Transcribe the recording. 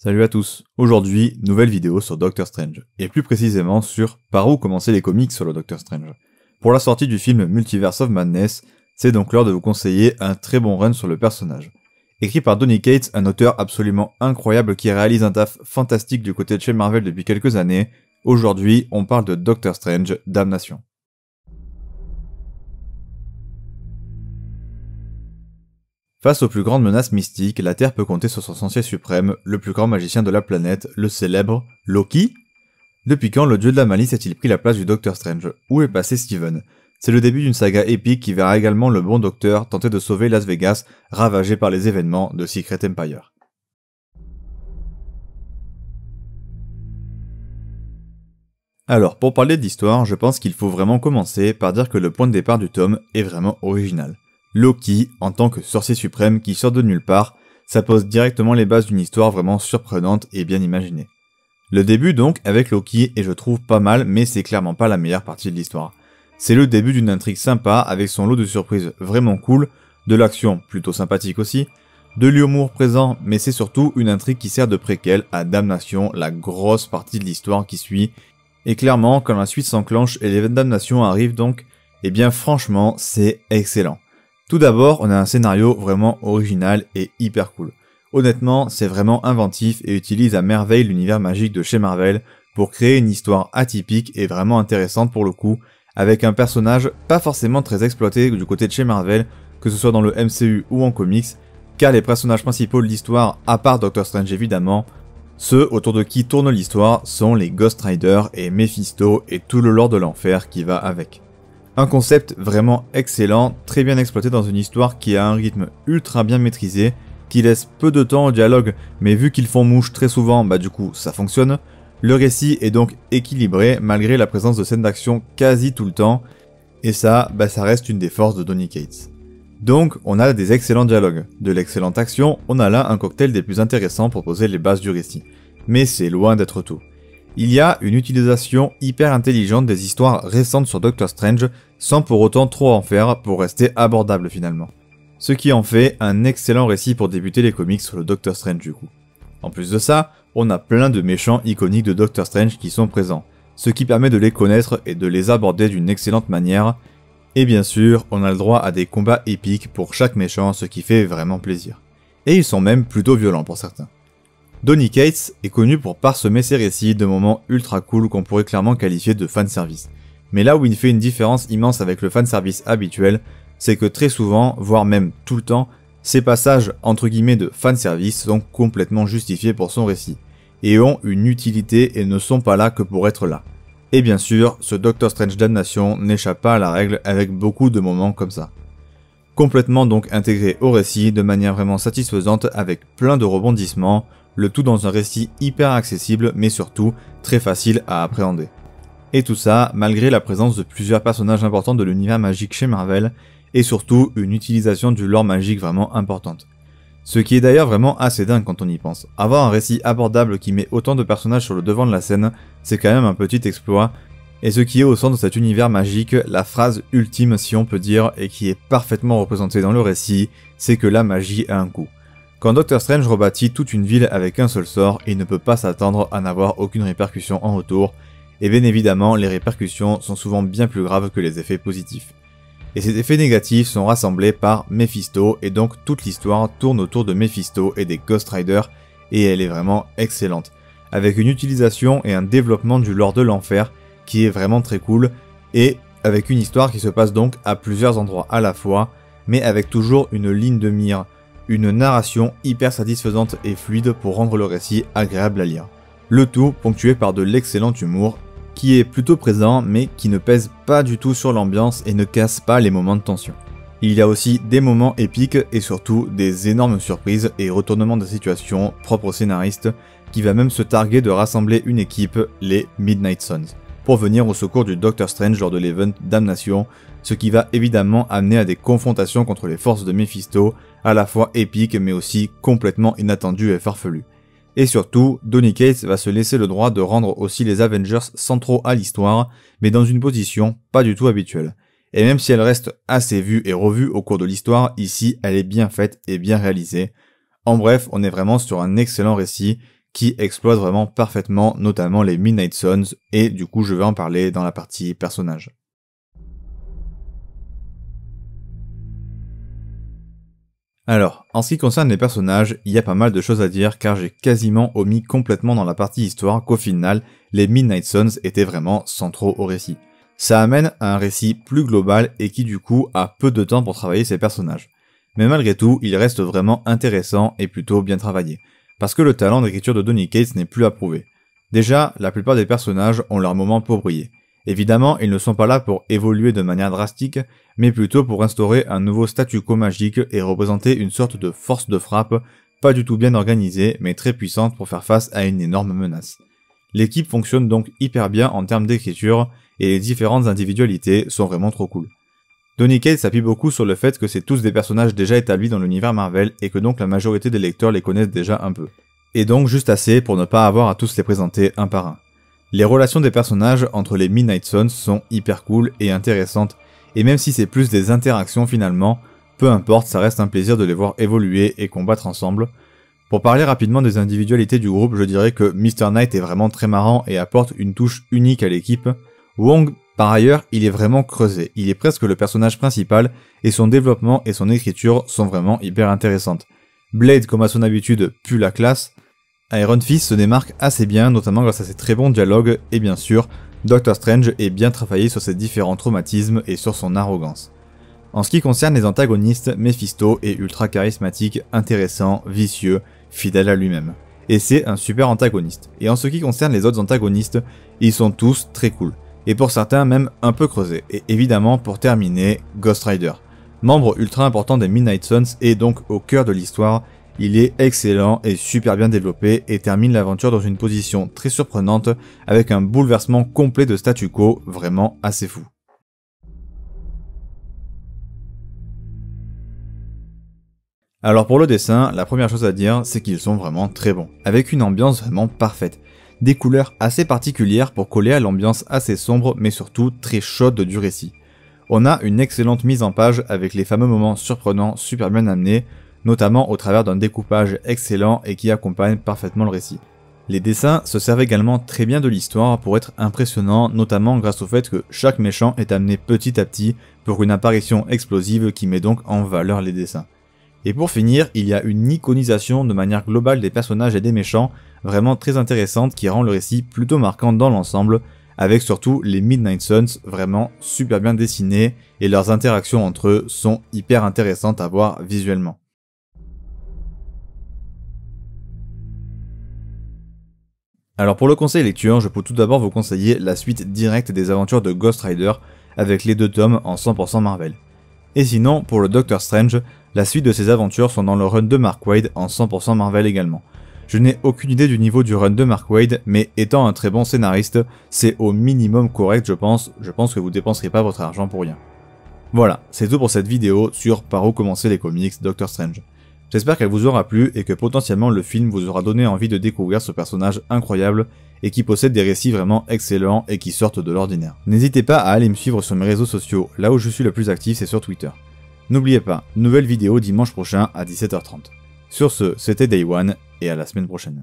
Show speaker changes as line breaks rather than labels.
Salut à tous, aujourd'hui, nouvelle vidéo sur Doctor Strange, et plus précisément sur par où commencer les comics sur le Doctor Strange. Pour la sortie du film Multiverse of Madness, c'est donc l'heure de vous conseiller un très bon run sur le personnage. Écrit par Donny Cates, un auteur absolument incroyable qui réalise un taf fantastique du côté de chez Marvel depuis quelques années, aujourd'hui on parle de Doctor Strange, Damnation. Face aux plus grandes menaces mystiques, la Terre peut compter sur son sorcier suprême, le plus grand magicien de la planète, le célèbre Loki. Depuis quand le dieu de la malice a-t-il pris la place du Docteur Strange? Où est passé Steven? C'est le début d'une saga épique qui verra également le bon Docteur tenter de sauver Las Vegas, ravagé par les événements de Secret Empire. Alors, pour parler d'histoire, je pense qu'il faut vraiment commencer par dire que le point de départ du tome est vraiment original. Loki, en tant que sorcier suprême qui sort de nulle part, ça pose directement les bases d'une histoire vraiment surprenante et bien imaginée. Le début donc avec Loki est je trouve pas mal, mais c'est clairement pas la meilleure partie de l'histoire. C'est le début d'une intrigue sympa avec son lot de surprises vraiment cool, de l'action plutôt sympathique aussi, de l'humour présent, mais c'est surtout une intrigue qui sert de préquel à Damnation, la grosse partie de l'histoire qui suit. Et clairement, quand la suite s'enclenche et l'événement Damnation arrive donc, eh bien franchement, c'est excellent. Tout d'abord, on a un scénario vraiment original et hyper cool. Honnêtement, c'est vraiment inventif et utilise à merveille l'univers magique de chez Marvel pour créer une histoire atypique et vraiment intéressante pour le coup, avec un personnage pas forcément très exploité du côté de chez Marvel, que ce soit dans le MCU ou en comics, car les personnages principaux de l'histoire, à part Doctor Strange évidemment, ceux autour de qui tourne l'histoire sont les Ghost Rider et Mephisto et tout le lore de l'enfer qui va avec. Un concept vraiment excellent, très bien exploité dans une histoire qui a un rythme ultra bien maîtrisé, qui laisse peu de temps au dialogue, mais vu qu'ils font mouche très souvent, bah du coup ça fonctionne. Le récit est donc équilibré malgré la présence de scènes d'action quasi tout le temps, et ça, bah ça reste une des forces de Donny Cates. Donc on a des excellents dialogues, de l'excellente action, on a là un cocktail des plus intéressants pour poser les bases du récit. Mais c'est loin d'être tout. Il y a une utilisation hyper intelligente des histoires récentes sur Doctor Strange, sans pour autant trop en faire pour rester abordable finalement. Ce qui en fait un excellent récit pour débuter les comics sur le Doctor Strange du coup. En plus de ça, on a plein de méchants iconiques de Doctor Strange qui sont présents, ce qui permet de les connaître et de les aborder d'une excellente manière. Et bien sûr, on a le droit à des combats épiques pour chaque méchant, ce qui fait vraiment plaisir. Et ils sont même plutôt violents pour certains. Donny Cates est connu pour parsemer ses récits de moments ultra cool qu'on pourrait clairement qualifier de fanservice. Mais là où il fait une différence immense avec le fanservice habituel, c'est que très souvent, voire même tout le temps, ces passages entre guillemets de fanservice sont complètement justifiés pour son récit, et ont une utilité et ne sont pas là que pour être là. Et bien sûr, ce Doctor Strange Damnation n'échappe pas à la règle avec beaucoup de moments comme ça. Complètement donc intégré au récit de manière vraiment satisfaisante avec plein de rebondissements, le tout dans un récit hyper accessible mais surtout très facile à appréhender. Et tout ça malgré la présence de plusieurs personnages importants de l'univers magique chez Marvel et surtout une utilisation du lore magique vraiment importante. Ce qui est d'ailleurs vraiment assez dingue quand on y pense. Avoir un récit abordable qui met autant de personnages sur le devant de la scène, c'est quand même un petit exploit. Et ce qui est au centre de cet univers magique, la phrase ultime si on peut dire, et qui est parfaitement représentée dans le récit, c'est que la magie a un coût. Quand Doctor Strange rebâtit toute une ville avec un seul sort, il ne peut pas s'attendre à n'avoir aucune répercussion en retour, et bien évidemment les répercussions sont souvent bien plus graves que les effets positifs. Et ces effets négatifs sont rassemblés par Mephisto, et donc toute l'histoire tourne autour de Mephisto et des Ghost Rider, et elle est vraiment excellente, avec une utilisation et un développement du lore de l'enfer qui est vraiment très cool, et avec une histoire qui se passe donc à plusieurs endroits à la fois, mais avec toujours une ligne de mire, une narration hyper satisfaisante et fluide pour rendre le récit agréable à lire. Le tout ponctué par de l'excellent humour, qui est plutôt présent mais qui ne pèse pas du tout sur l'ambiance et ne casse pas les moments de tension. Il y a aussi des moments épiques et surtout des énormes surprises et retournements de situation propres au scénariste, qui va même se targuer de rassembler une équipe, les Midnight Suns, pour venir au secours du Doctor Strange lors de l'event Damnation, ce qui va évidemment amener à des confrontations contre les forces de Mephisto, à la fois épiques mais aussi complètement inattendues et farfelues. Et surtout, Donny Cates va se laisser le droit de rendre aussi les Avengers centraux à l'histoire, mais dans une position pas du tout habituelle. Et même si elle reste assez vue et revue au cours de l'histoire, ici elle est bien faite et bien réalisée. En bref, on est vraiment sur un excellent récit qui exploitent vraiment parfaitement, notamment les Midnight Suns, et du coup je vais en parler dans la partie personnages. Alors, en ce qui concerne les personnages, il y a pas mal de choses à dire car j'ai quasiment omis complètement dans la partie histoire qu'au final, les Midnight Suns étaient vraiment centraux au récit. Ça amène à un récit plus global et qui du coup a peu de temps pour travailler ses personnages. Mais malgré tout, il reste vraiment intéressant et plutôt bien travaillé, parce que le talent d'écriture de Donny Cates n'est plus à prouver. Déjà, la plupart des personnages ont leur moment pour briller. Évidemment, ils ne sont pas là pour évoluer de manière drastique, mais plutôt pour instaurer un nouveau statu quo magique et représenter une sorte de force de frappe, pas du tout bien organisée, mais très puissante pour faire face à une énorme menace. L'équipe fonctionne donc hyper bien en termes d'écriture, et les différentes individualités sont vraiment trop cool. Donny Cates s'appuie beaucoup sur le fait que c'est tous des personnages déjà établis dans l'univers Marvel et que donc la majorité des lecteurs les connaissent déjà un peu. Et donc juste assez pour ne pas avoir à tous les présenter un par un. Les relations des personnages entre les Midnight Suns sont hyper cool et intéressantes, et même si c'est plus des interactions finalement, peu importe, ça reste un plaisir de les voir évoluer et combattre ensemble. Pour parler rapidement des individualités du groupe, je dirais que Mr. Knight est vraiment très marrant et apporte une touche unique à l'équipe. Wong, par ailleurs, il est vraiment creusé, il est presque le personnage principal, et son développement et son écriture sont vraiment hyper intéressantes. Blade, comme à son habitude, pue la classe. Iron Fist se démarque assez bien, notamment grâce à ses très bons dialogues, et bien sûr, Doctor Strange est bien travaillé sur ses différents traumatismes et sur son arrogance. En ce qui concerne les antagonistes, Mephisto est ultra charismatique, intéressant, vicieux, fidèle à lui-même. Et c'est un super antagoniste. Et en ce qui concerne les autres antagonistes, ils sont tous très cool. Et pour certains même un peu creusés. Et évidemment, pour terminer, Ghost Rider. Membre ultra important des Midnight Suns et donc au cœur de l'histoire, il est excellent et super bien développé et termine l'aventure dans une position très surprenante avec un bouleversement complet de statu quo vraiment assez fou. Alors pour le dessin, la première chose à dire, c'est qu'ils sont vraiment très bons, avec une ambiance vraiment parfaite. Des couleurs assez particulières pour coller à l'ambiance assez sombre mais surtout très chaude du récit. On a une excellente mise en page avec les fameux moments surprenants super bien amenés, notamment au travers d'un découpage excellent et qui accompagne parfaitement le récit. Les dessins se servent également très bien de l'histoire pour être impressionnants, notamment grâce au fait que chaque méchant est amené petit à petit pour une apparition explosive qui met donc en valeur les dessins. Et pour finir, il y a une iconisation de manière globale des personnages et des méchants, vraiment très intéressante qui rend le récit plutôt marquant dans l'ensemble, avec surtout les Midnight Suns vraiment super bien dessinés et leurs interactions entre eux sont hyper intéressantes à voir visuellement. Alors pour le conseil lecture, je peux tout d'abord vous conseiller la suite directe des aventures de Ghost Rider avec les 2 tomes en 100% Marvel. Et sinon, pour le Doctor Strange, la suite de ses aventures sont dans le run de Mark Waid en 100% Marvel également. Je n'ai aucune idée du niveau du run de Mark Waid, mais étant un très bon scénariste, c'est au minimum correct je pense que vous dépenserez pas votre argent pour rien. Voilà, c'est tout pour cette vidéo sur par où commencer les comics Doctor Strange. J'espère qu'elle vous aura plu et que potentiellement le film vous aura donné envie de découvrir ce personnage incroyable et qui possède des récits vraiment excellents et qui sortent de l'ordinaire. N'hésitez pas à aller me suivre sur mes réseaux sociaux, là où je suis le plus actif c'est sur Twitter. N'oubliez pas, nouvelle vidéo dimanche prochain à 17h30. Sur ce, c'était Day One et à la semaine prochaine.